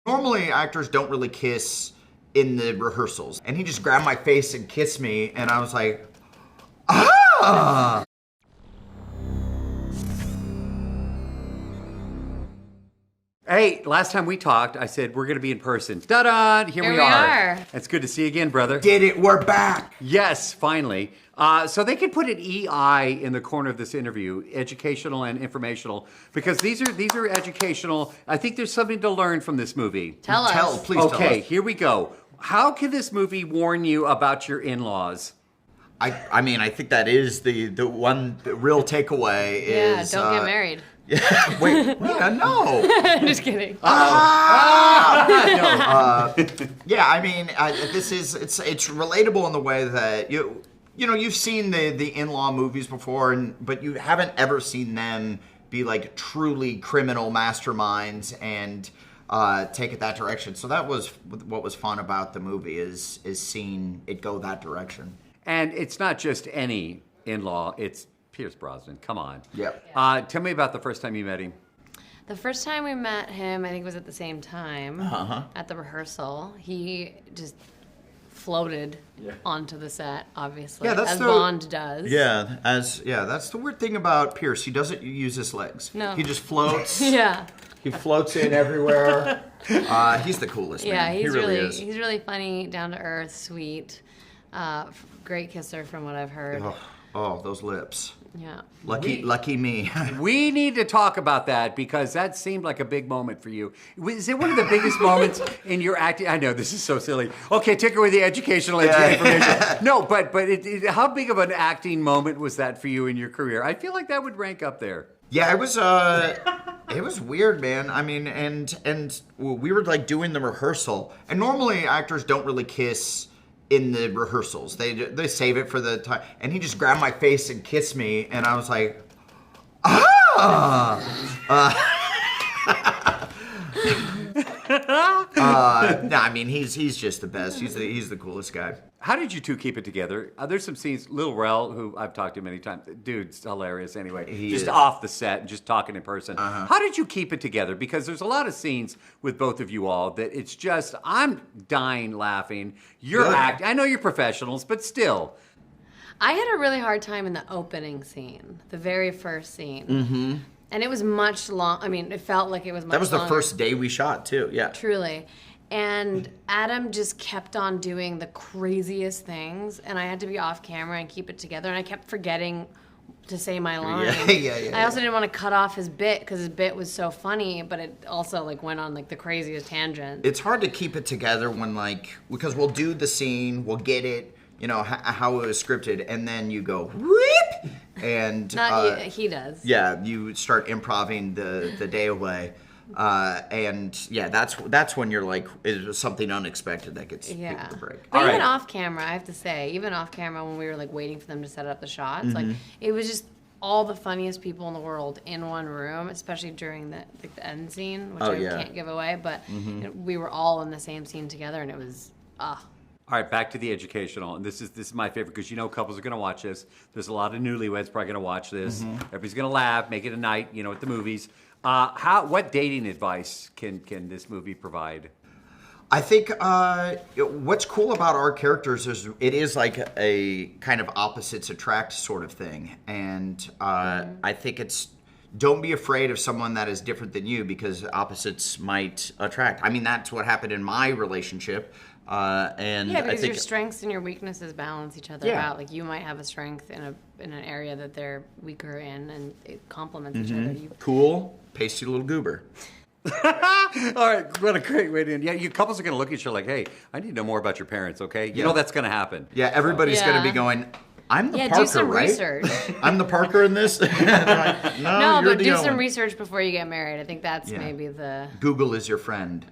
Normally, actors don't really kiss in the rehearsals. And he just grabbed my face and kissed me, and I was like, ah! Hey, last time we talked, I said we're going to be in person. Ta-da! Here we are. It's good to see you again, brother. Did it, we're back! Yes, finally. So they could put an EI in the corner of this interview, educational and informational, because these are educational. I think there's something to learn from this movie. Tell us. Please tell us. Okay, here we go. How can this movie warn you about your in-laws? I mean, I think that is the one real takeaway is... Yeah, don't get married. Wait, yeah, no. Just kidding. Yeah, I mean, it's relatable in the way that you know you've seen the in-law movies before, but you haven't ever seen them be like truly criminal masterminds and take it that direction. So that was what was fun about the movie is seeing it go that direction. And it's not just any in-law; it's Pierce Brosnan. Come on. Yep. Tell me about the first time you met him. The first time we met him, I think it was at the same time at the rehearsal. He just floated onto the set, obviously, as Bond does. Yeah, that's the weird thing about Pierce. He doesn't use his legs. No. He just floats. Yeah. He floats in everywhere. He's the coolest, Yeah, man. he's He really really is. he's really funny, down to earth, sweet, great kisser from what I've heard. Oh, those lips. Yeah. Lucky me. We need to talk about that because that seemed like a big moment for you. Is it one of the biggest moments in your acting? I know this is so silly. Okay, take away the educational information. No, but how big of an acting moment was that for you in your career? I feel like that would rank up there. Yeah, it was weird, man. I mean, and we were like doing the rehearsal, and normally actors don't really kiss in the rehearsals. They save it for the time. And he just grabbed my face and kissed me, and I was like, ah! No, I mean he's just the best. He's the coolest guy. How did you two keep it together? There's some scenes. Lil Rel, who I've talked to many times, dude's hilarious. Anyway, just off the set and just talking in person. How did you keep it together? Because there's a lot of scenes with both of you all that it's just I'm dying laughing. You're acting. I know you're professionals, but still. I had a really hard time in the opening scene, the very first scene. Mm-hmm. And it was much long. I mean, it felt like it was much That was longer. the first day we shot too. Yeah. Truly. And Adam just kept on doing the craziest things, and I had to be off camera and keep it together, and I kept forgetting to say my line. Yeah. I also didn't want to cut off his bit because his bit was so funny, but it also like went on like the craziest tangent. It's hard to keep it together when because we'll do the scene, we'll get it, you know, how it was scripted, and then you go whoop, and he does. Yeah, you start improvising the day away. And yeah, that's when you're like, it's something unexpected that gets people to break. But even off camera, I have to say, even off camera when we were like waiting for them to set up the shots, like it was just all the funniest people in the world in one room, especially during the end scene, which I can't give away, but we were all in the same scene together, and it was All right, back to the educational, and this is my favorite because you know couples are going to watch this. There's a lot of newlyweds probably going to watch this. Everybody's going to laugh, make it a night, you know, at the movies. What dating advice can this movie provide? I think what's cool about our characters is it is like a kind of opposites attract sort of thing, and I think it's don't be afraid of someone that is different than you because opposites might attract. I mean, that's what happened in my relationship. And because I think your strengths and your weaknesses balance each other out. Like you might have a strength in an area that they're weaker in, and it complements each other. cool, pasty little goober. All right, what a great way to end. Yeah, you couples are going to look at each other like, hey, I need to know more about your parents, okay? You know that's going to happen. Yeah, everybody's going to be going, I'm the Parker, do some right? research. I'm the Parker in this? Like, no, but do some research before you get married. I think that's maybe the... Google is your friend.